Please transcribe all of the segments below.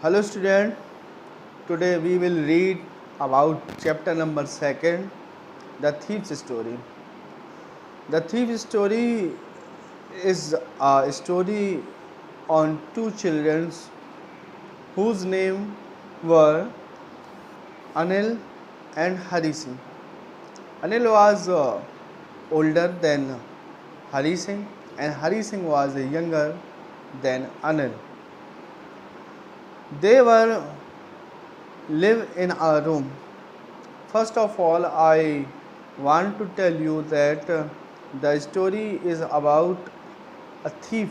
Hello student, today we will read about chapter number 2, The Thief's Story. The Thief's Story is a story on two children whose name were Anil and Hari Singh. Anil was older than Hari Singh and Hari Singh was younger than Anil. They were live in a room. First of all, I want to tell you that the story is about a thief.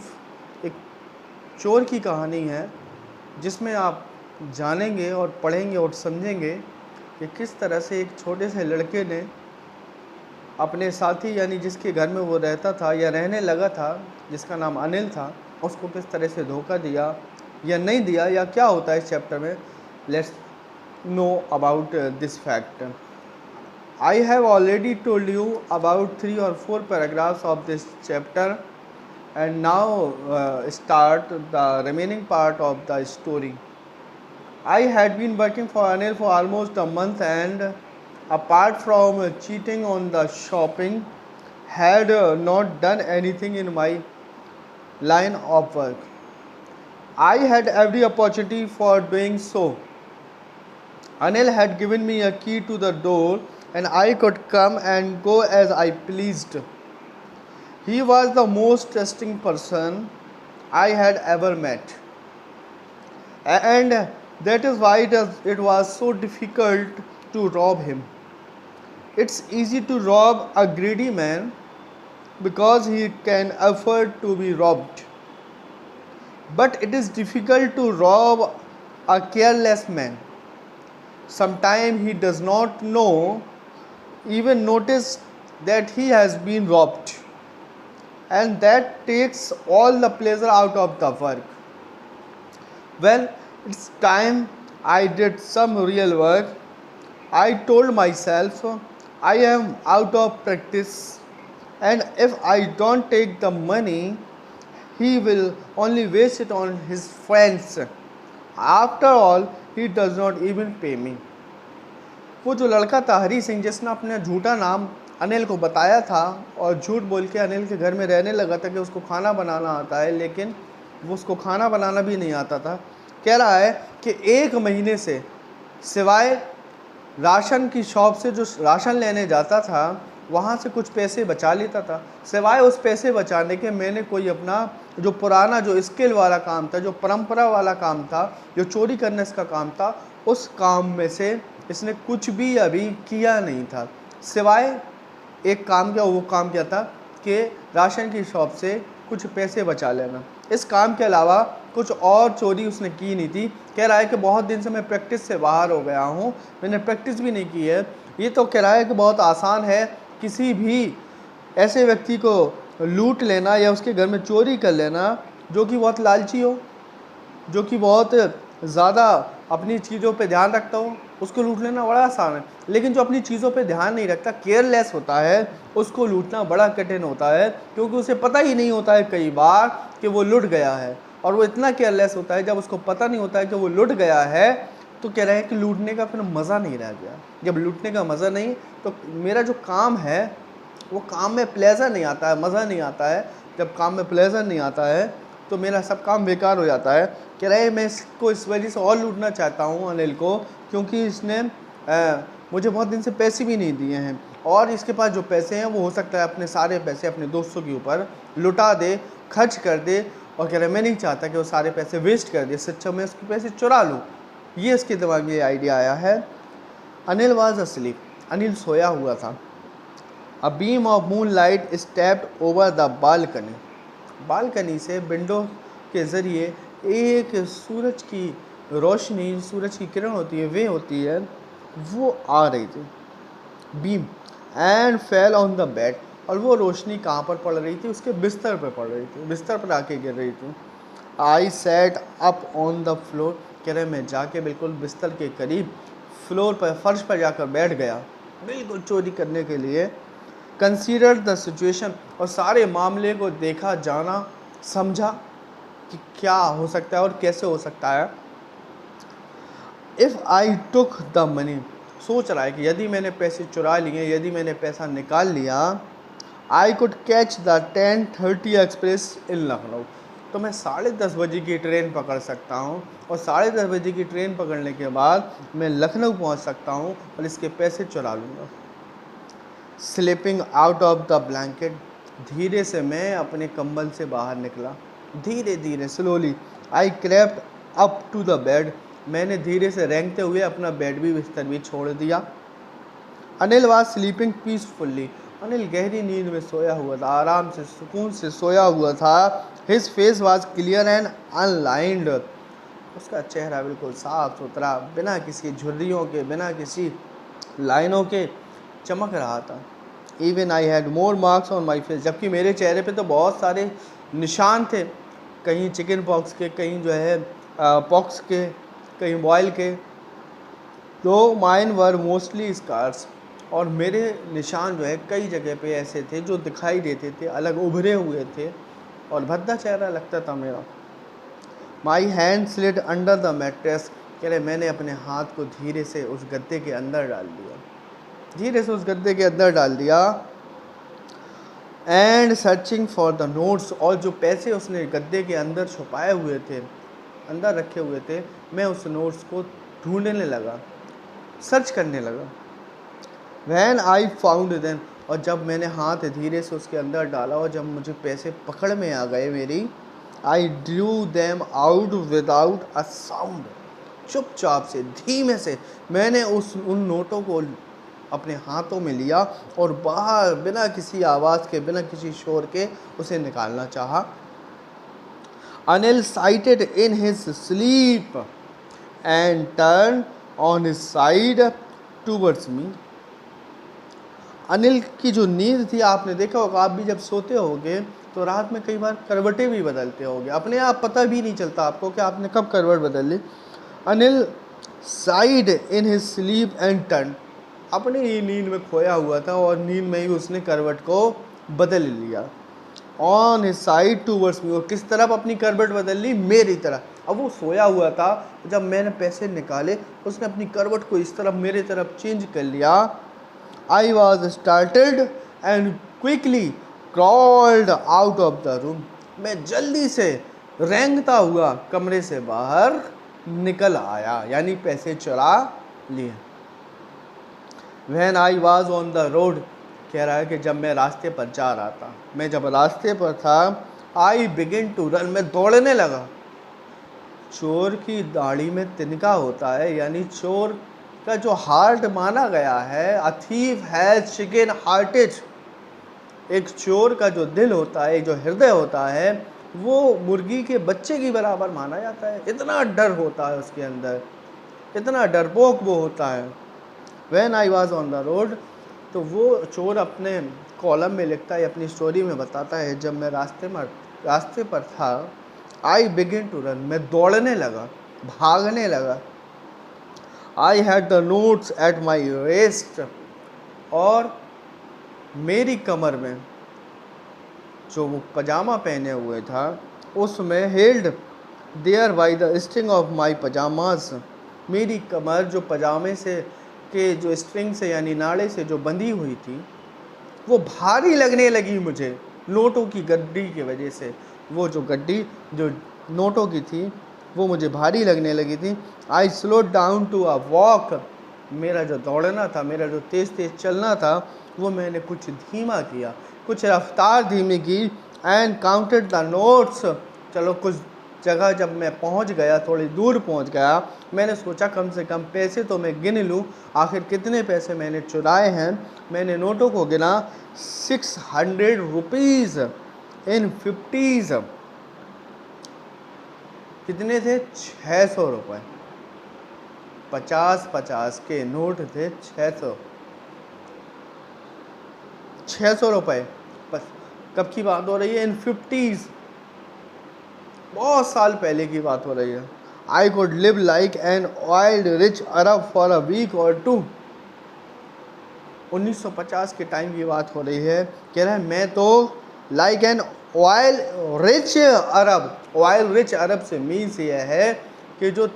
एक चोर की कहानी है जिसमें आप जानेंगे और पढ़ेंगे और समझेंगे कि किस तरह से एक छोटे से लड़के ने अपने साथी यानी जिसके घर में वो रहता था या रहने लगा था, जिसका नाम अनिल था, उसको किस तरह से धोखा दिया या नहीं दिया या क्या होता है इस चैप्टर में. Let's know about this fact. I have already told you about 3 or 4 paragraphs of this chapter, and now start the remaining part of the story. I had been working for Anil for almost a month, and apart from cheating on the shopping, had not done anything in my line of work. I had every opportunity for doing so. Anil had given me a key to the door and I could come and go as I pleased. He was the most trusting person I had ever met. And that is why it was so difficult to rob him. It's easy to rob a greedy man because he can afford to be robbed. But it is difficult to rob a careless man. Sometimes he does not even notice that he has been robbed, and that takes all the pleasure out of the work. Well, it's time I did some real work. I told myself I am out of practice, and if I don't take the money, he will only waste it on his friends. After all, he does not even pay me. वो जो लड़का था हरी सिंह, जिसने अपने झूठा नाम अनिल को बताया था और झूठ बोल के अनिल के घर में रहने लगा था कि उसको खाना बनाना आता है, लेकिन वो उसको खाना बनाना भी नहीं आता था. कह रहा है कि 1 महीने से सिवाय राशन की शॉप से जो राशन लेने जाता था वहाँ से कुछ पैसे बचा लेता था. सिवाय उस पैसे बचाने के मैंने कोई अपना जो पुराना जो स्किल वाला काम था, जो परंपरा वाला काम था, जो चोरी करने का काम था, उस काम में से इसने कुछ भी अभी किया नहीं था. सिवाय एक काम किया. वो काम क्या था कि राशन की शॉप से कुछ पैसे बचा लेना. इस काम के अलावा कुछ और चोरी उसने की नहीं थी. कह रहा है कि बहुत दिन से मैं प्रैक्टिस से बाहर हो गया हूँ, मैंने प्रैक्टिस भी नहीं की है. ये तो कह रहा है कि बहुत आसान है किसी भी ऐसे व्यक्ति को लूट लेना या उसके घर में चोरी कर लेना जो कि बहुत लालची हो, जो कि बहुत ज़्यादा अपनी चीज़ों पे ध्यान रखता हो, उसको लूट लेना बड़ा आसान है. लेकिन जो अपनी चीज़ों पे ध्यान नहीं रखता, केयरलेस होता है, उसको लूटना बड़ा कठिन होता है, क्योंकि उसे पता ही नहीं होता है कई बार कि वो लुट गया है. और वो इतना केयरलेस होता है, जब उसको पता नहीं होता है कि वो लुट गया है, तो कह रहे हैं कि लूटने का फिर मज़ा नहीं रह गया. जब लूटने का मज़ा नहीं, तो मेरा जो काम है वो काम में प्लेजर नहीं आता है, मज़ा नहीं आता है. जब काम में प्लेजर नहीं आता है तो मेरा सब काम बेकार हो जाता है. कह रहे हैं मैं इसको इस वजह से और लूटना चाहता हूँ अनिल को, क्योंकि इसने मुझे बहुत दिन से पैसे भी नहीं दिए हैं, और इसके पास जो पैसे हैं वो हो सकता है अपने सारे पैसे अपने दोस्तों के ऊपर लुटा दे, खर्च कर दे. और कह रहे हैं मैं नहीं चाहता कि वो सारे पैसे वेस्ट कर दे, इससे अच्छा मैं उसके पैसे चुरा लूँ. ये इसके दिमाग में आइडिया आया है. Anil was asleep. अनिल सोया हुआ था. A beam of moon light stepped over the balcony. Balcony से विंडो के ज़रिए एक सूरज की रोशनी, सूरज की किरण होती है, वे होती है, वो आ रही थी. Beam and fell on the bed. और वो रोशनी कहाँ पर पड़ रही थी? उसके बिस्तर पर पड़ रही थी, बिस्तर पर आके गिर रही थी. I set up on the floor. कह रहे मैं जाके बिल्कुल बिस्तर के करीब फ्लोर पर, फर्श पर जाकर बैठ गया, बिल्कुल चोरी करने के लिए. Consider the situation. और सारे मामले को देखा, जाना, समझा कि क्या हो सकता है और कैसे हो सकता है. If I took the money, सोच रहा है कि यदि मैंने पैसे चुरा लिए, यदि मैंने पैसा निकाल लिया, I could catch the 10:30 express in Lucknow, तो मैं 10:30 बजे की ट्रेन पकड़ सकता हूँ और 10:30 बजे की ट्रेन पकड़ने के बाद मैं लखनऊ पहुँच सकता हूँ और इसके पैसे चुरा लूँगा। Slipping out of the blanket, धीरे से मैं अपने कंबल से बाहर निकला, धीरे धीरे slowly. I crept up to the bed, मैंने धीरे से रेंगते हुए अपना बेड भी बिस्तर भी छोड़ दिया। Anil was sleeping peacefully, Anil गहरी नींद में सोया हुआ था, आराम से सुकून से सोया हुआ था। His face was clear and unlined, उसका चेहरा बिल्कुल साफ सुथरा, बिना किसी झुर्रियों के, बिना किसी लाइनों के चमक रहा था। Even I had more marks on my face, जबकि मेरे चेहरे पे तो बहुत सारे निशान थे, कहीं चिकन पॉक्स के, कहीं जो है पॉक्स के, कहीं बॉयल के, तो माइन वर मोस्टली स्कार्स, और मेरे निशान जो है कई जगह पे ऐसे थे जो दिखाई देते थे, अलग उभरे हुए थे और भद्दा चेहरा लगता था मेरा। My hand slid under the mattress, कह रहे मैंने अपने हाथ को धीरे से उस गद्दे के अंदर डाल दिया, धीरे से उस गद्दे के अंदर डाल दिया। And searching for the notes, और जो पैसे उसने गद्दे के अंदर छुपाए हुए थे, अंदर रखे हुए थे, मैं उस नोट्स को ढूंढने लगा, सर्च करने लगा। वैन आई फाउंड देन, और जब मैंने हाथ धीरे से उसके अंदर डाला और जब मुझे पैसे पकड़ में आ गए मेरी, I drew them out without a sound, चुपचाप से धीमे से मैंने उन नोटों को अपने हाथों में लिया और बाहर बिना किसी आवाज़ के, बिना किसी शोर के उसे निकालना चाहा। Anil cited in his sleep and turn on his side towards me, Anil की जो नींद थी, आपने देखा होगा, आप भी जब सोते होगे तो रात में कई बार करवटें भी बदलते होगे, अपने आप पता भी नहीं चलता आपको कि आपने कब करवट बदल ली। Anil side in his sleep and turn, अपनी ही नींद में खोया हुआ था और नींद में ही उसने करवट को बदल लिया। On his side towards me, और किस तरफ अपनी करवट बदल ली, मेरी तरफ। अब वो सोया हुआ था, जब मैंने पैसे निकाले उसने अपनी करवट को इस तरफ मेरी तरफ चेंज कर लिया। I was startled and quickly crawled out of the room, मैं जल्दी से रेंगता हुआ कमरे से बाहर निकल आया, यानी पैसे चुरा लिए। When I was on the road, कह रहा है कि जब मैं रास्ते पर जा रहा था, मैं जब रास्ते पर था, I began to run, मैं दौड़ने लगा। चोर की दाढ़ी में तिनका होता है, यानी चोर का जो हार्ट माना गया है, a thief has chicken hearted, एक चोर का जो दिल होता है, जो हृदय होता है, वो मुर्गी के बच्चे की बराबर माना जाता है। इतना डर होता है उसके अंदर, इतना डरपोक वो होता है। When I was on the road, तो वो चोर अपने कॉलम में लिखता है, अपनी स्टोरी में बताता है, जब मैं रास्ते पर था, I began to run, मैं दौड़ने लगा, भागने लगा। I had the notes at my waist, और मेरी कमर में जो वो पजामा पहने हुए था उसमें held there by the string of my pyjamas, मेरी कमर जो पजामे से के जो स्ट्रिंग से यानी नाड़े से जो बंधी हुई थी वो भारी लगने लगी मुझे, नोटों की गड्डी की वजह से। वो जो गड्डी जो नोटों की थी वो मुझे भारी लगने लगी थी। I slow down to a walk, मेरा जो दौड़ना था, मेरा जो तेज़ तेज़ चलना था, वो मैंने कुछ धीमा किया, कुछ रफ्तार धीमी की। एंड काउंटेड द नोट्स, चलो कुछ जगह जब मैं पहुंच गया, थोड़ी दूर पहुंच गया, मैंने सोचा कम से कम पैसे तो मैं गिन लूं, आखिर कितने पैसे मैंने चुराए हैं। मैंने नोटों को गिना, 600 रुपीज़ इन 50s, कितने थे, 600 रुपये, 50-50 के नोट थे, 600 रुपये। बस कब की बात हो रही है, इन 50s, बहुत साल पहले की बात हो रही है। I could live like an oil rich Arab for a week or two, 1950 के टाइम की बात हो रही है। कह रहा है मैं तो like an oil rich Arab, oil rich Arab से मीन्स यह है कि जो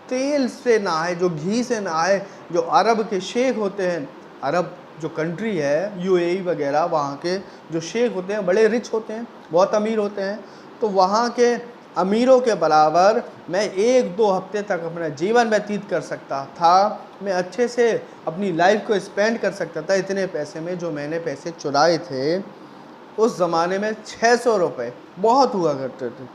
तेल से नहाए, जो घी से नहाए, जो अरब के शेख होते हैं, अरब जो कंट्री है यूएई वगैरह, वहाँ के जो शेख होते हैं बड़े रिच होते हैं, बहुत अमीर होते हैं, तो वहाँ के अमीरों के बराबर मैं 1-2 हफ्ते तक अपना जीवन व्यतीत कर सकता था, मैं अच्छे से अपनी लाइफ को स्पेंड कर सकता था इतने पैसे में, जो मैंने पैसे चुराए थे। उस ज़माने में 600 रुपये बहुत हुआ करते थे।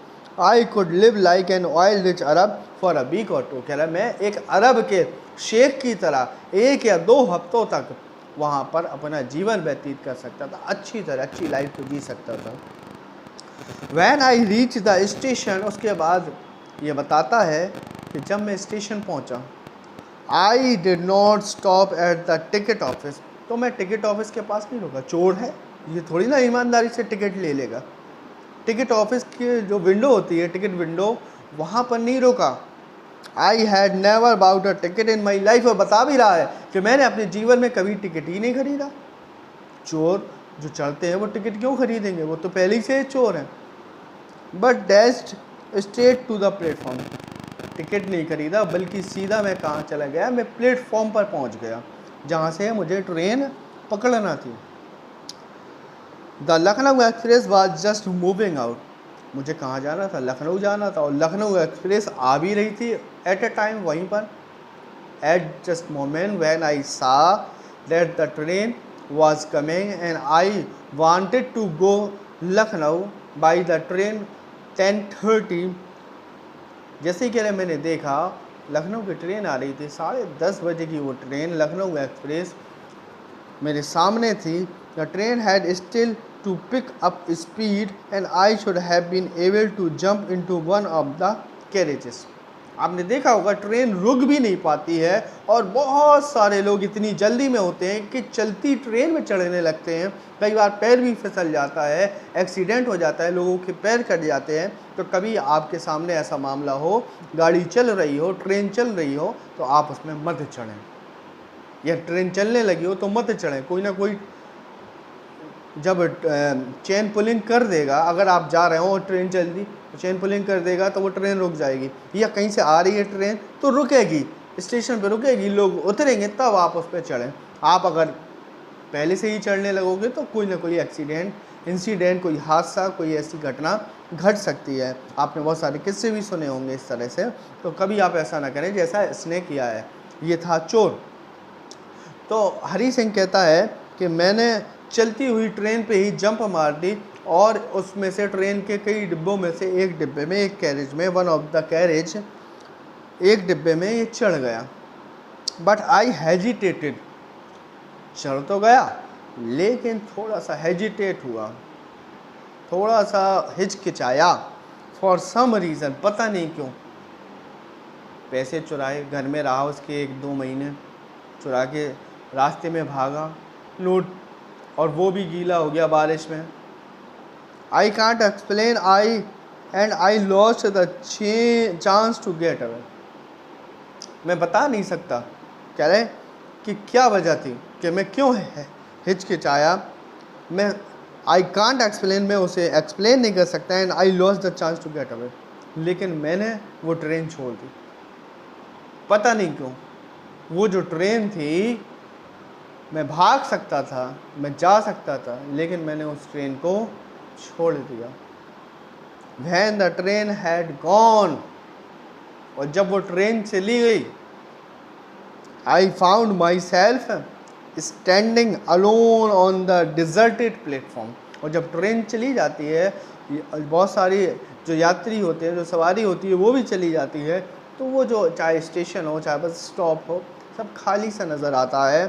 I could live like an oil rich Arab for a week or 2। कह रहा मैं एक अरब के शेख की तरह 1 या 2 हफ्तों तक वहाँ पर अपना जीवन व्यतीत कर सकता था, अच्छी तरह अच्छी लाइफ को जी सकता था। When I reach the station, उसके बाद ये बताता है कि जब मैं स्टेशन पहुँचा, आई did not stop at the ticket office, तो मैं टिकट ऑफिस के पास नहीं रुका। चोर है ये, थोड़ी ना ईमानदारी से टिकट ले लेगा। टिकट ऑफिस की जो विंडो होती है, टिकट विंडो, वहाँ पर नहीं रुका। I had never bought a ticket in my life, और बता भी रहा है कि मैंने अपने जीवन में कभी टिकट ही नहीं खरीदा। चोर जो चढ़ते हैं वो टिकट क्यों खरीदेंगे, वो तो पहले ही से चोर हैं। But dashed straight to the platform, ticket नहीं खरीदा बल्कि सीधा मैं कहाँ चला गया, मैं प्लेटफॉर्म पर पहुँच गया जहाँ से मुझे ट्रेन पकड़ना थी। The Lucknow express was just moving out, मुझे कहाँ जाना था, लखनऊ जाना था, और लखनऊ एक्सप्रेस आ भी रही थी एट ए टाइम वहीं पर। At just moment when I saw that the train was coming and I wanted to go Lucknow by the train 10:30, जैसे ही कह रहे मैंने देखा लखनऊ की ट्रेन आ रही थी, 10:30 बजे की वो ट्रेन लखनऊ एक्सप्रेस मेरे सामने थी। The train had still to pick up speed and I should have been able to jump into one of the carriages। आपने देखा होगा ट्रेन रुक भी नहीं पाती है, और बहुत सारे लोग इतनी जल्दी में होते हैं कि चलती ट्रेन में चढ़ने लगते हैं। कई बार पैर भी फिसल जाता है, एक्सीडेंट हो जाता है, लोगों के पैर कट जाते हैं। तो कभी आपके सामने ऐसा मामला हो, गाड़ी चल रही हो, ट्रेन चल रही हो, तो आप उसमें मत चढ़ें, या ट्रेन चलने लगी हो तो मत चढ़ें। कोई ना कोई जब चेन पुलिंग कर देगा, अगर आप जा रहे हो और ट्रेन चल दी तो चेन पुलिंग कर देगा तो वो ट्रेन रुक जाएगी, या कहीं से आ रही है ट्रेन तो रुकेगी, स्टेशन पे रुकेगी, लोग उतरेंगे तब आप उस पर चढ़ें। आप अगर पहले से ही चढ़ने लगोगे तो कोई ना कोई इंसिडेंट, कोई हादसा, कोई ऐसी घटना घट सकती है। आपने बहुत सारे किस्से भी सुने होंगे इस तरह से, तो कभी आप ऐसा ना करें जैसा इसने किया है। ये था चोर। तो हरी सिंह कहता है कि मैंने चलती हुई ट्रेन पे ही जंप मार दी, और उसमें से ट्रेन के कई डिब्बों में से एक डिब्बे में, एक कैरेज में, वन ऑफ द कैरेज, एक डिब्बे में ये चढ़ गया। बट आई हेजिटेटेड, चढ़ तो गया लेकिन थोड़ा सा हेजिटेट हुआ, थोड़ा सा हिचकिचाया, फॉर सम रीज़न, पता नहीं क्यों। पैसे चुराए, घर में रहा उसके 1-2 महीने, चुरा के रास्ते में भागा, नोट, और वो भी गीला हो गया बारिश में। I can't explain I lost the chance to get away, मैं बता नहीं सकता, कह रहे कि क्या वजह थी कि मैं क्यों हिचकिचाया। मैं आई कांट एक्सप्लेन, मैं उसे एक्सप्लेन नहीं कर सकता। And I lost the chance to get away, लेकिन मैंने वो ट्रेन छोड़ दी, पता नहीं क्यों। वो जो ट्रेन थी, मैं भाग सकता था, मैं जा सकता था, लेकिन मैंने उस ट्रेन को छोड़ दिया। When the train had gone, और जब वो ट्रेन चली गई, I found myself standing alone on the deserted platform। और जब ट्रेन चली जाती है, बहुत सारी जो यात्री होते हैं, जो सवारी होती है, वो भी चली जाती है, तो वो जो चाहे स्टेशन हो चाहे बस स्टॉप हो, सब खाली सा नज़र आता है।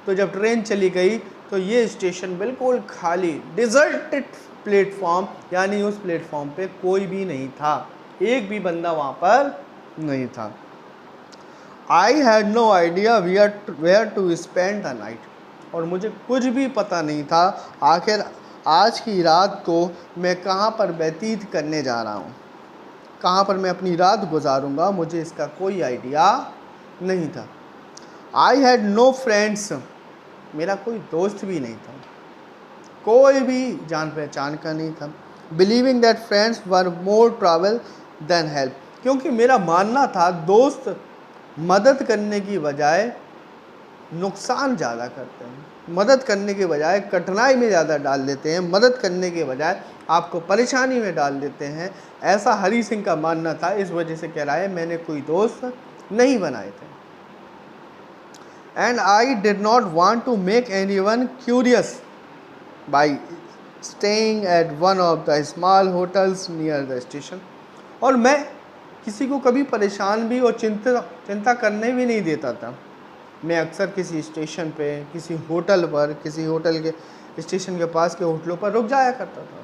तो जब ट्रेन चली गई तो ये स्टेशन बिल्कुल खाली, डिजर्टेड प्लेटफॉर्म, यानी उस प्लेटफॉर्म पे कोई भी नहीं था, एक भी बंदा वहाँ पर नहीं था। I had no idea where to spend the night, और मुझे कुछ भी पता नहीं था आखिर आज की रात को मैं कहाँ पर व्यतीत करने जा रहा हूँ, कहाँ पर मैं अपनी रात गुजारूँगा, मुझे इसका कोई आइडिया नहीं था। आई हैड नो फ्रेंड्स, मेरा कोई दोस्त भी नहीं था, कोई भी जान पहचान का नहीं था। Believing that friends were more trouble than help, क्योंकि मेरा मानना था दोस्त मदद करने की बजाय नुकसान ज़्यादा करते हैं, मदद करने के बजाय कठिनाई में ज़्यादा डाल देते हैं, मदद करने के बजाय आपको परेशानी में डाल देते हैं। ऐसा हरी सिंह का मानना था। इस वजह से कह रहा है मैंने कोई दोस्त नहीं बनाए थे। And I did not want to make anyone curious by staying at one of the small hotels near the station. और मैं किसी को कभी परेशान भी और चिंता करने भी नहीं देता था। मैं अक्सर किसी स्टेशन पे, किसी होटल पर, किसी होटल के स्टेशन के पास के होटलों पर रुक जाया करता था।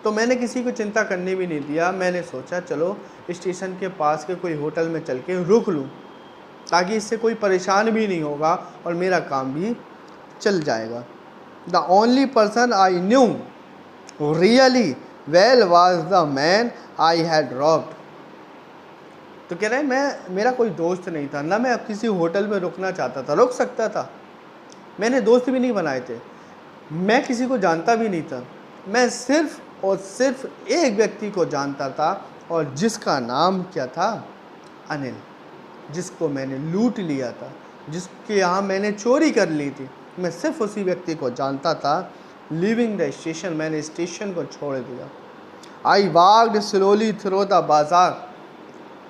तो मैंने किसी को चिंता करने भी नहीं दिया। मैंने सोचा चलो स्टेशन के पास के कोई होटल में चल के रुक लूँ, ताकि इससे कोई परेशान भी नहीं होगा और मेरा काम भी चल जाएगा। The only person I knew really well was the man I had robbed. तो कह रहे हैं मेरा कोई दोस्त नहीं था, ना मैं किसी होटल में रुकना चाहता था, रुक सकता था। मैंने दोस्त भी नहीं बनाए थे, मैं किसी को जानता भी नहीं था। मैं सिर्फ और सिर्फ एक व्यक्ति को जानता था, और जिसका नाम क्या था? अनिल, जिसको मैंने लूट लिया था, जिसके यहाँ मैंने चोरी कर ली थी। मैं सिर्फ उसी व्यक्ति को जानता था। लिविंग द स्टेशन, मैंने स्टेशन को छोड़ दिया। आई वॉक्ड स्लोली थ्रू द बाजार,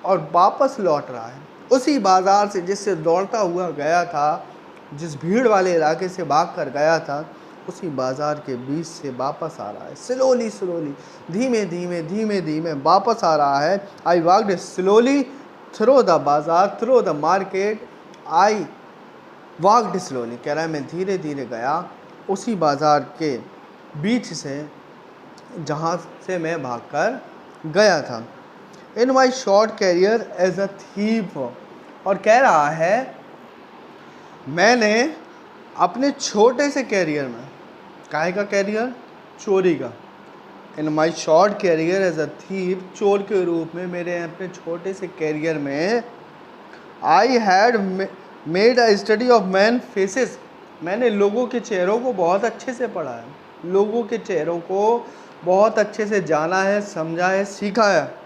और वापस लौट रहा है उसी बाज़ार से जिससे दौड़ता हुआ गया था, जिस भीड़ वाले इलाके से भाग कर गया था, उसी बाज़ार के बीच से वापस आ रहा है। स्लोली स्लोली, धीमे धीमे धीमे धीमे वापस आ रहा है। I walked slowly through the bazaar, through the market, I walked slowly. कह रहा है मैं धीरे धीरे गया उसी बाज़ार के बीच से जहाँ से मैं भाग कर गया था। In my short career as a thief, और कह रहा है मैंने अपने छोटे से कैरियर में, काहे का कैरियर? चोरी का। In my short career as a thief, चोर के रूप में मेरे अपने छोटे से कैरियर में, I had made a study of man faces, मैंने लोगों के चेहरों को बहुत अच्छे से पढ़ा है, लोगों के चेहरों को बहुत अच्छे से जाना है, समझा है, सीखा है।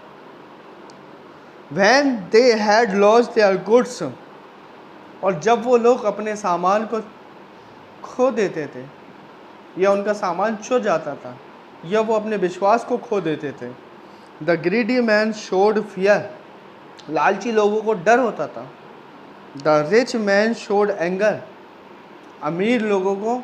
When they had lost their goods, और जब वो लोग अपने सामान को खो देते थे, या उनका सामान चुर जाता था, या वो अपने विश्वास को खो देते थे। The greedy man showed fear, लालची लोगों को डर होता था। The rich man showed anger, अमीर लोगों को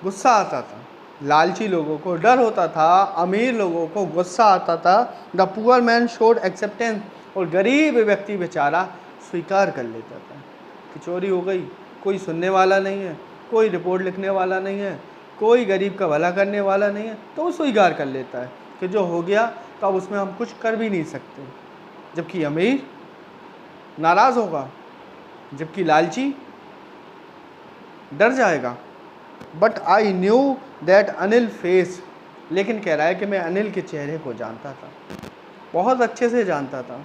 गुस्सा आता था। लालची लोगों को डर होता था, अमीर लोगों को गुस्सा आता था। The poor man showed acceptance, और गरीब व्यक्ति बेचारा स्वीकार कर लेता था कि चोरी हो गई, कोई सुनने वाला नहीं है, कोई रिपोर्ट लिखने वाला नहीं है, कोई गरीब का भला करने वाला नहीं है, तो वो स्वीकार कर लेता है कि जो हो गया तो अब उसमें हम कुछ कर भी नहीं सकते। जबकि अमीर नाराज़ होगा, जबकि लालची डर जाएगा। But I knew that Anil face, लेकिन कह रहा है कि मैं अनिल के चेहरे को जानता था, बहुत अच्छे से जानता था।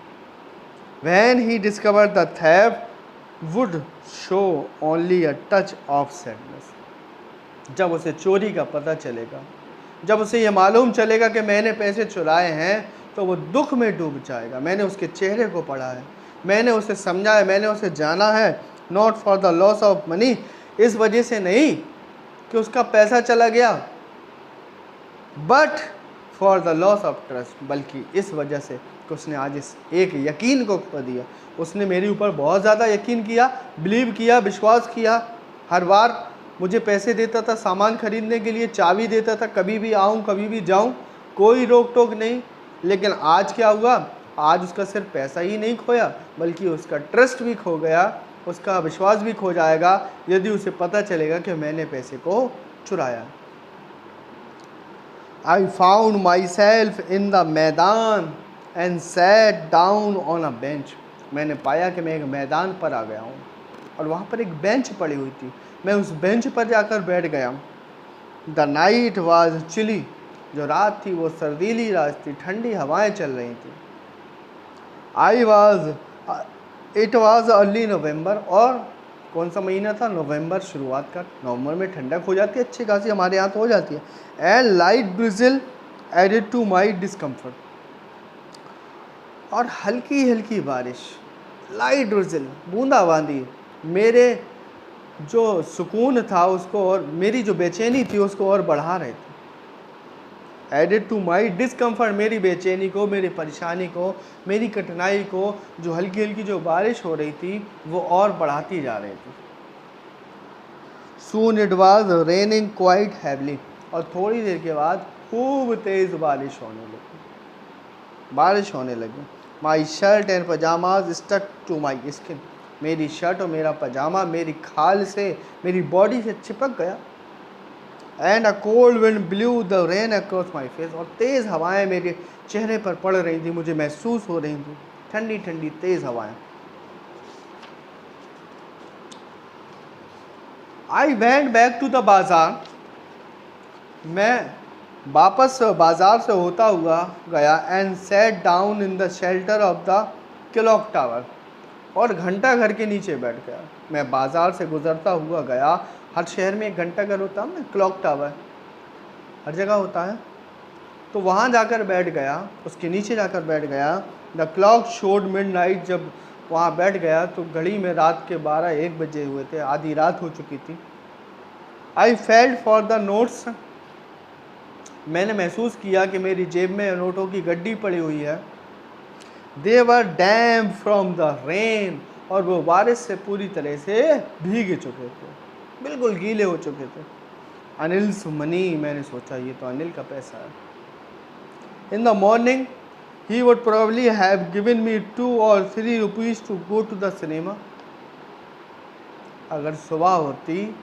When he discovered the theft would show only a touch of sadness, जब उसे चोरी का पता चलेगा, जब उसे ये मालूम चलेगा कि मैंने पैसे चुराए हैं, तो वो दुख में डूब जाएगा। मैंने उसके चेहरे को पढ़ा है, मैंने उसे समझा है, मैंने उसे जाना है। Not for the loss of money, इस वजह से नहीं कि उसका पैसा चला गया, but for the loss of trust, बल्कि इस वजह से कि उसने आज इस एक यकीन को खो दिया। उसने मेरे ऊपर बहुत ज़्यादा यकीन किया, बिलीव किया, विश्वास किया। हर बार मुझे पैसे देता था सामान खरीदने के लिए, चाबी देता था, कभी भी आऊँ कभी भी जाऊँ, कोई रोक टोक नहीं। लेकिन आज क्या हुआ? आज उसका सिर्फ पैसा ही नहीं खोया, बल्कि उसका ट्रस्ट भी खो गया, उसका विश्वास भी खो जाएगा यदि उसे पता चलेगा कि मैंने पैसे को चुराया। I found myself in the मैदान and sat down on a bench, मैंने पाया कि मैं एक मैदान पर आ गया हूँ और वहाँ पर एक बेंच पड़ी हुई थी, मैं उस बेंच पर जाकर बैठ गया। The night was chilly, जो रात थी वो सर्दीली रात थी, ठंडी हवाएं चल रही थी। It was early November, और कौन सा महीना था? नवंबर, शुरुआत का। नवंबर में ठंडक हो जाती है अच्छी खासी, हमारे यहाँ तो हो जाती है। And light drizzle added to my discomfort, और हल्की हल्की बारिश, लाइट ड्रिजल, बूंदाबांदी मेरे जो सुकून था उसको और मेरी जो बेचैनी थी उसको और बढ़ा रहे थे। एडेड टू माई डिसकम्फर्ट, मेरी बेचैनी को, मेरी परेशानी को, मेरी कठिनाई को जो हल्की हल्की जो बारिश हो रही थी वो और बढ़ाती जा रही थी। Soon it was raining quite heavily, और थोड़ी देर के बाद खूब तेज़ बारिश होने लगी। My shirt and pyjamas stuck to my skin, मेरी शर्ट और मेरा पजामा मेरी खाल से, मेरी बॉडी से चिपक गया। And a cold wind blue the rain across my face, और तेज़ हवाएं मेरे चेहरे पर पड़ रही थी, मुझे महसूस हो रही थी, ठंडी ठंडी तेज़ हवाएं। I went back to the bazaar, मैं वापस बाज़ार से होता हुआ गया। And sat down in the shelter of the clock tower, और घंटा घर के नीचे बैठ गया। मैं बाज़ार से गुजरता हुआ गया, हर शहर में एक घंटा घर होता है ना, क्लॉक टावर हर जगह होता है, तो वहाँ जाकर बैठ गया, उसके नीचे जाकर बैठ गया। द क्लॉक शोड मिडनाइट, जब वहाँ बैठ गया तो घड़ी में रात के 12-1 बजे हुए थे, आधी रात हो चुकी थी। I felt for the notes, मैंने महसूस किया कि मेरी जेब में नोटों की गड्डी पड़ी हुई है। दे वर डैम फ्रॉम द रेन, और वो बारिश से पूरी तरह से भीग चुके थे, बिल्कुल गीले हो चुके थे। अनिल्स मनी, मैंने सोचा ये तो अनिल का पैसा है। In the morning he would probably have given me 2 or 3 rupees to go to the cinema, अगर सुबह होती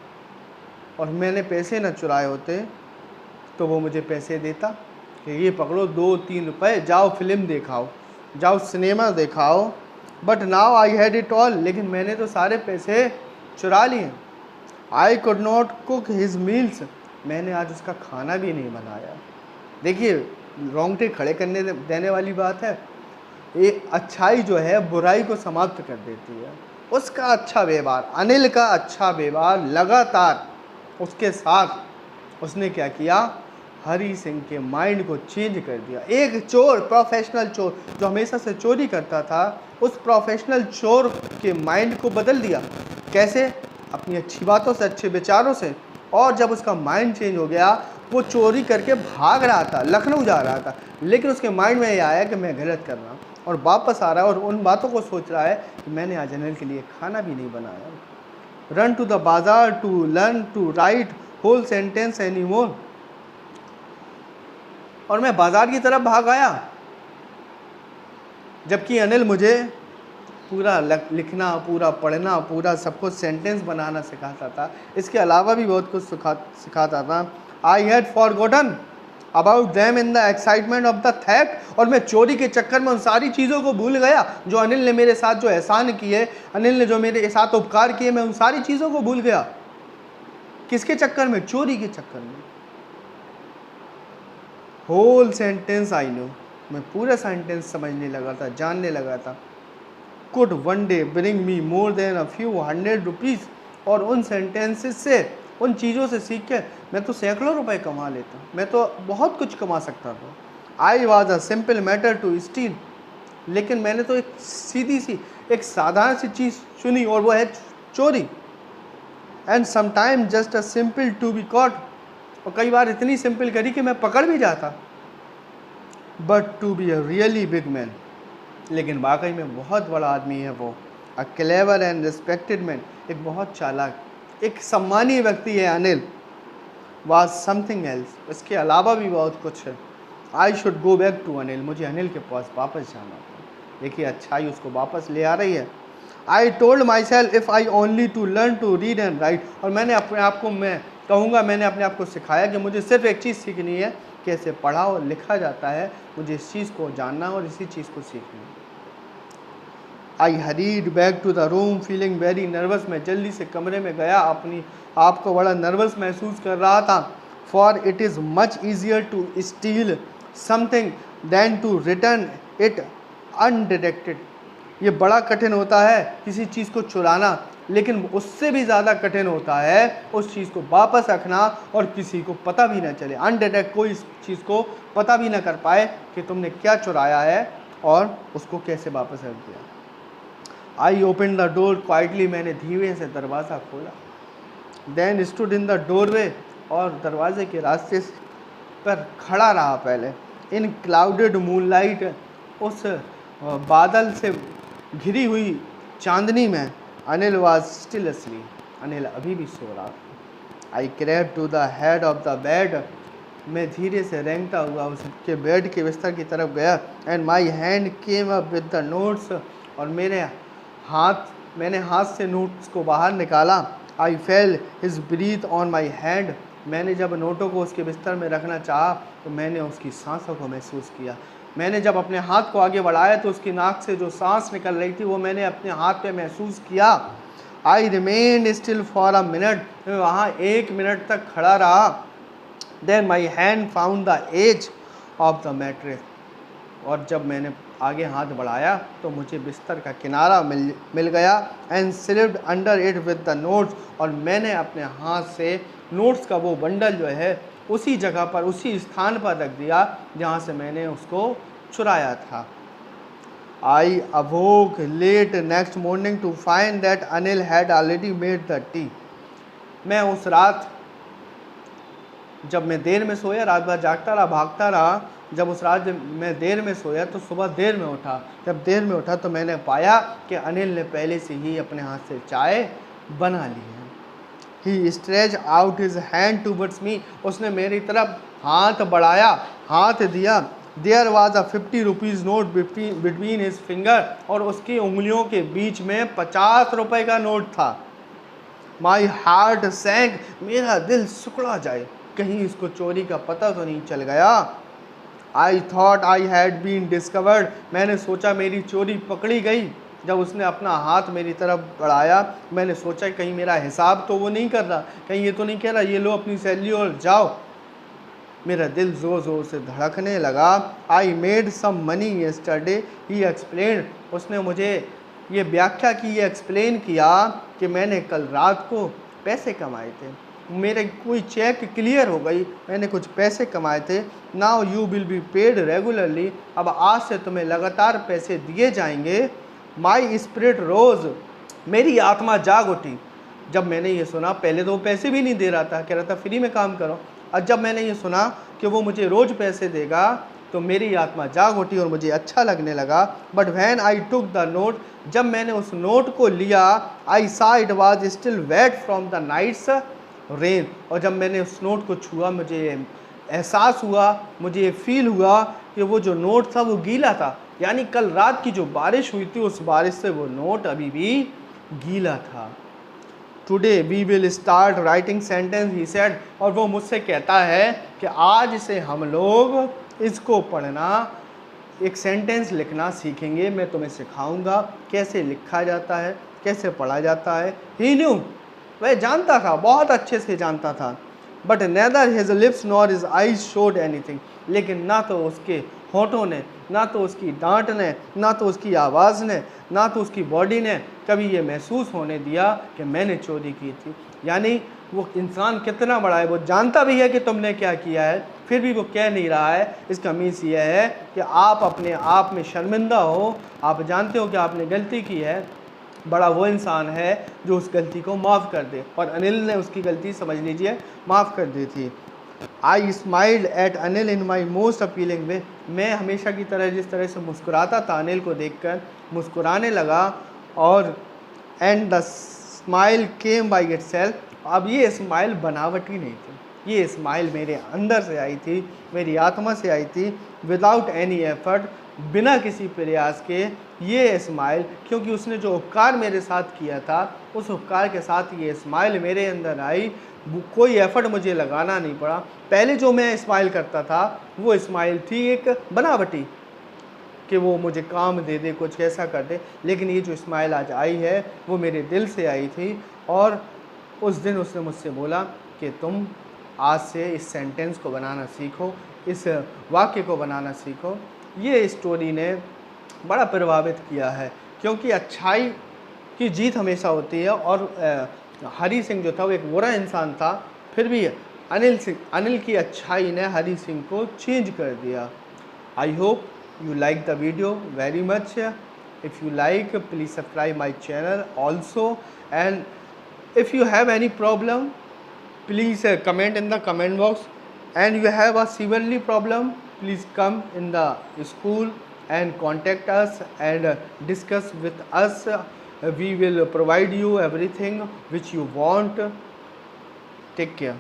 और मैंने पैसे न चुराए होते तो वो मुझे पैसे देता कि ये पकड़ो 2-3 रुपए, जाओ फिल्म दिखाओ, जाओ सिनेमा दिखाओ। But now I had it all, लेकिन मैंने तो सारे पैसे चुरा लिए। I could not cook his meals, मैंने आज उसका खाना भी नहीं बनाया। देखिए रोंगटे खड़े करने देने वाली बात है। ये अच्छाई जो है बुराई को समाप्त कर देती है। उसका अच्छा व्यवहार, अनिल का अच्छा व्यवहार लगातार उसके साथ उसने क्या किया, हरी सिंह के माइंड को चेंज कर दिया। एक चोर, प्रोफेशनल चोर जो हमेशा से चोरी करता था, उस प्रोफेशनल चोर के माइंड को बदल दिया। कैसे? अपनी अच्छी बातों से, अच्छे विचारों से। और जब उसका माइंड चेंज हो गया, वो चोरी करके भाग रहा था, लखनऊ जा रहा था, लेकिन उसके माइंड में ये आया कि मैं गलत कर रहा हूँ, और वापस आ रहा है और उन बातों को सोच रहा है कि मैंने आज अनिल के लिए खाना भी नहीं बनाया। Run to the bazaar to learn to write whole sentence any more, और मैं बाजार की तरफ भाग आया, जबकि अनिल मुझे पूरा लिखना, पूरा पढ़ना, पूरा सब कुछ सेंटेंस बनाना सिखाता था। इसके अलावा भी बहुत कुछ सिखाता था। I had forgotten about them in the excitement of the theft, और मैं चोरी के चक्कर में उन सारी चीज़ों को भूल गया जो अनिल ने मेरे साथ जो एहसान किए, अनिल ने जो मेरे साथ उपकार किए, मैं उन सारी चीज़ों को भूल गया। किसके चक्कर में? चोरी के चक्कर में। होल सेंटेंस आई नो, मैं पूरा सेंटेंस समझने लगा था, जानने लगा था। Could one day bring me more than a few 100 rupees, और उन सेंटेंसेस से, उन चीज़ों से सीख के मैं तो सैकड़ों रुपए कमा लेता, मैं तो बहुत कुछ कमा सकता था। I was a simple matter to steal, लेकिन मैंने तो एक सीधी सी, एक साधारण सी चीज़ चुनी, और वो है चोरी। And sometime just a simple to be caught, और कई बार इतनी सिंपल करी कि मैं पकड़ भी जाता। But to be a really big man, लेकिन वाकई में बहुत बड़ा आदमी है वो। A clever and respected man, एक बहुत चालाक, एक सम्मानीय व्यक्ति है अनिल। वाज समथिंग एल्स, इसके अलावा भी बहुत कुछ है। I should go back to Anil, मुझे अनिल के पास वापस जाना था। देखिए अच्छाई उसको वापस ले आ रही है। I told myself if I only to learn to read and write, और मैंने अपने आप को, मैं कहूँगा मैंने अपने आप को सिखाया कि मुझे सिर्फ एक चीज़ सीखनी है, कैसे पढ़ा और लिखा जाता है, मुझे इस चीज़ को जानना और इसी चीज़ को सीखना है। I hurried back to the room feeling very nervous, मैं जल्दी से कमरे में गया, अपनी आप को बड़ा नर्वस महसूस कर रहा था। For it is much easier to steal something than to return it undetected, ये बड़ा कठिन होता है किसी चीज़ को चुराना, लेकिन उससे भी ज़्यादा कठिन होता है उस चीज़ को वापस रखना और किसी को पता भी ना चले, अनडिटेक्ट, कोई इस चीज़ को पता भी ना कर पाए कि तुमने क्या चुराया है, और उसको कैसे वापस रख दिया। I open the door quietly, मैंने धीरे से दरवाज़ा खोला। Then stood in the doorway, और दरवाजे के रास्ते पर खड़ा रहा पहले। इन क्लाउडेड मूनलाइट, उस बादल से घिरी हुई चांदनी में Anil was still asleep, Anil अभी भी सो रहा था। I crept to the head of the bed, मैं धीरे से रेंगता हुआ उसके बेड के बिस्तर की तरफ गया। And my hand came up with the notes, और मैंने हाथ से नोट्स को बाहर निकाला। I felt his breath on my hand, मैंने जब नोटों को उसके बिस्तर में रखना चाहा तो मैंने उसकी सांसों को महसूस किया। मैंने जब अपने हाथ को आगे बढ़ाया तो उसकी नाक से जो सांस निकल रही थी वो मैंने अपने हाथ पे महसूस किया। I remained still for a minute, मैं वहाँ 1 मिनट तक खड़ा रहा। Then my hand found the edge of the mattress, और जब मैंने आगे हाथ बढ़ाया तो मुझे बिस्तर का किनारा मिल गया। And slipped under it with the notes, और मैंने अपने हाथ से नोट्स का वो बंडल जो है उसी जगह पर, उसी स्थान पर रख दिया जहाँ से मैंने उसको चुराया था। I awoke late next morning to find that Anil had already made the tea. मैं उस रात, जब मैं देर में सोया, रात भर जागता रहा, भागता रहा, जब उस रात मैं देर में सोया तो सुबह देर में उठा। जब देर में उठा तो मैंने पाया कि अनिल ने पहले से ही अपने हाथ से चाय बना ली है। He stretch out his hand towards me, उसने मेरी तरफ हाथ बढ़ाया, हाथ दिया। There was a 50 rupees note between his finger, और उसकी उंगलियों के बीच में 50 रुपए का नोट था। माई हार्ट सैंक, मेरा दिल सुकड़ा जाए, कहीं इसको चोरी का पता तो नहीं चल गया। I thought I had been discovered, मैंने सोचा मेरी चोरी पकड़ी गई। जब उसने अपना हाथ मेरी तरफ बढ़ाया मैंने सोचा कहीं मेरा हिसाब तो वो नहीं कर रहा, कहीं ये तो नहीं कह रहा ये लो अपनी सैलरी और जाओ। मेरा दिल ज़ोर ज़ोर से धड़कने लगा। I made some money yesterday, he explained, उसने मुझे ये व्याख्या की, ये एक्सप्लेन किया कि मैंने कल रात को पैसे कमाए थे, मेरे कोई चेक क्लियर हो गई, मैंने कुछ पैसे कमाए थे। Now you will be paid regularly, अब आज से तुम्हें लगातार पैसे दिए जाएंगे। माई स्पिरिट रोज, मेरी आत्मा जाग उठी। जब मैंने ये सुना, पहले तो वो पैसे भी नहीं दे रहा था, कह रहा था फ्री में काम करो, और जब मैंने ये सुना कि वो मुझे रोज़ पैसे देगा तो मेरी आत्मा जाग उठी और मुझे अच्छा लगने लगा। But when I took the note, जब मैंने उस नोट को लिया, I saw it was still wet from the night's rain, और जब मैंने उस नोट को छुआ मुझे एहसास हुआ, मुझे फील हुआ कि वो जो नोट था वो गीला था, यानी कल रात की जो बारिश हुई थी उस बारिश से वो नोट अभी भी गीला था। Today we will start writing sentence, he said, और वो मुझसे कहता है कि आज से हम लोग इसको पढ़ना, एक सेंटेंस लिखना सीखेंगे, मैं तुम्हें सिखाऊंगा कैसे लिखा जाता है, कैसे पढ़ा जाता है। ही न्यू, वह जानता था, बहुत अच्छे से जानता था। But neither his lips nor his eyes showed anything, लेकिन ना तो उसके होठों ने, ना तो उसकी डांट ने, ना तो उसकी आवाज़ ने, ना तो उसकी बॉडी ने कभी ये महसूस होने दिया कि मैंने चोरी की थी। यानी वो इंसान कितना बड़ा है, वो जानता भी है कि तुमने क्या किया है, फिर भी वो कह नहीं रहा है। इसका मीन्स ये है कि आप अपने आप में शर्मिंदा हो, आप जानते हो कि आपने गलती की है, बड़ा वो इंसान है जो उस गलती को माफ़ कर दे, और अनिल ने उसकी गलती समझ लीजिए माफ़ कर दी थी। I smiled at Anil in my most appealing way, मैं हमेशा की तरह जिस तरह से मुस्कुराता था अनिल को देखकर मुस्कुराने लगा, और and the smile came by itself, अब ये स्माइल बनावटी नहीं थी, ये स्माइल मेरे अंदर से आई थी, मेरी आत्मा से आई थी, विदाउट एनी एफर्ट, बिना किसी प्रयास के ये स्माइल, क्योंकि उसने जो उपकार मेरे साथ किया था उस उपकार के साथ ये स्माइल मेरे अंदर आई, कोई एफर्ट मुझे लगाना नहीं पड़ा। पहले जो मैं स्माइल करता था वो स्माइल थी एक बनावटी, कि वो मुझे काम दे दे, कुछ ऐसा कर दे, लेकिन ये जो स्माइल आज आई है वो मेरे दिल से आई थी। और उस दिन उसने मुझसे बोला कि तुम आज से इस सेंटेंस को बनाना सीखो, इस वाक्य को बनाना सीखो। ये स्टोरी ने बड़ा प्रभावित किया है, क्योंकि अच्छाई की जीत हमेशा होती है, और हरी सिंह जो था वो एक बुरा इंसान था, फिर भी अनिल की अच्छाई ने हरी सिंह को चेंज कर दिया। I hope you like the video very much. If you like, please subscribe my channel also. And if you have any problem, please comment in the comment box. And you have a severely problem, please come in the school and contact us and discuss with us. We will provide you everything which you want. Take care.